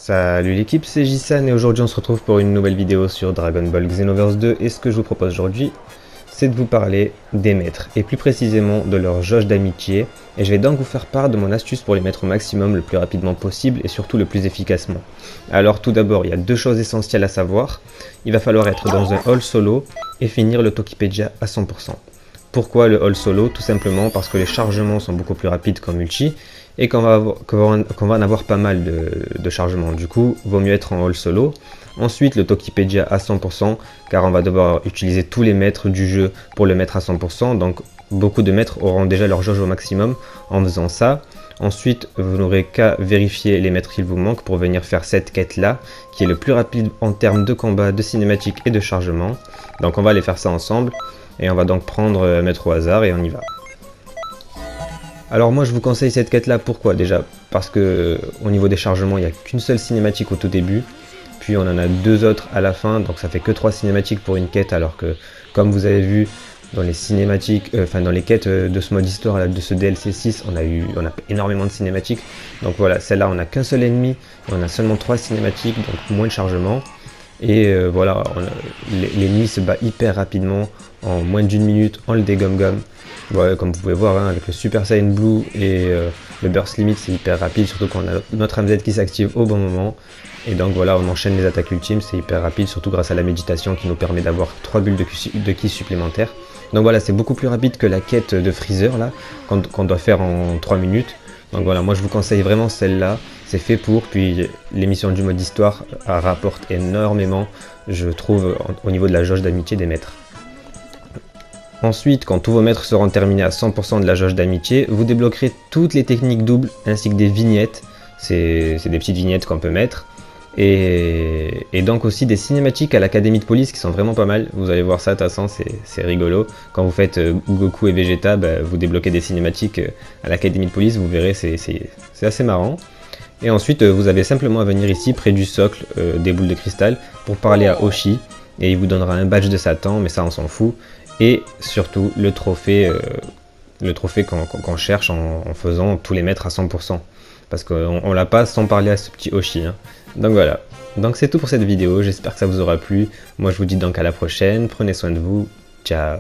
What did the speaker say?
Salut l'équipe, c'est Jisan et aujourd'hui on se retrouve pour une nouvelle vidéo sur Dragon Ball Xenoverse 2 et ce que je vous propose aujourd'hui c'est de vous parler des maîtres et plus précisément de leur jauge d'amitié et je vais donc vous faire part de mon astuce pour les mettre au maximum le plus rapidement possible et surtout le plus efficacement. Alors tout d'abord il y a deux choses essentielles à savoir, il va falloir être dans un haul solo et finir le Tokipedia à 100%. Pourquoi le haul solo? Tout simplement parce que les chargements sont beaucoup plus rapides qu'en multi et qu'on va en avoir pas mal de chargements. Du coup, vaut mieux être en haul solo. Ensuite, le Tokipedia à 100% car on va devoir utiliser tous les maîtres du jeu pour le mettre à 100%. Donc beaucoup de maîtres auront déjà leur jauge au maximum en faisant ça. Ensuite, vous n'aurez qu'à vérifier les maîtres qu'il vous manque pour venir faire cette quête-là, qui est le plus rapide en termes de combat, de cinématique et de chargement. Donc on va aller faire ça ensemble. Et on va donc prendre un maître au hasard et on y va. Alors moi je vous conseille cette quête là, pourquoi? Déjà parce que au niveau des chargements il n'y a qu'une seule cinématique au tout début, puis on en a deux autres à la fin, donc ça fait que 3 cinématiques pour une quête, alors que comme vous avez vu dans les cinématiques, dans les quêtes de ce mode histoire là, de ce DLC 6, on a énormément de cinématiques. Donc voilà, celle-là on n'a qu'un seul ennemi, et on a seulement 3 cinématiques, donc moins de chargement. Et voilà, l'ennemi se bat hyper rapidement, en moins d'une minute, on le dégomme-gomme. Ouais, comme vous pouvez voir, hein, avec le Super Saiyan Blue et le Burst Limit, c'est hyper rapide, surtout quand on a notre MZ qui s'active au bon moment. Et donc voilà, on enchaîne les attaques ultimes, c'est hyper rapide, surtout grâce à la méditation qui nous permet d'avoir 3 bulles de ki supplémentaires. Donc voilà, c'est beaucoup plus rapide que la quête de Freezer, là, qu'on doit faire en 3 minutes. Donc voilà, moi je vous conseille vraiment celle-là, c'est fait pour, puis l'émission du mode histoire rapporte énormément, je trouve, au niveau de la jauge d'amitié des maîtres. Ensuite, quand tous vos maîtres seront terminés à 100% de la jauge d'amitié, vous débloquerez toutes les techniques doubles ainsi que des vignettes, c'est des petites vignettes qu'on peut mettre, et donc aussi des cinématiques à l'Académie de Police qui sont vraiment pas mal. Vous allez voir ça, de toute façon c'est rigolo. Quand vous faites Goku et Vegeta, vous débloquez des cinématiques à l'Académie de Police, vous verrez, c'est assez marrant. Et ensuite vous avez simplement à venir ici près du socle des boules de cristal pour parler à Hoshi, et il vous donnera un badge de Satan, mais ça on s'en fout. Et surtout le trophée qu'on cherche en faisant tous les maîtres à 100%. Parce qu'on l'a pas sans parler à ce petit Hoshi, hein. Donc voilà, donc c'est tout pour cette vidéo, j'espère que ça vous aura plu. Moi je vous dis donc à la prochaine, prenez soin de vous, ciao.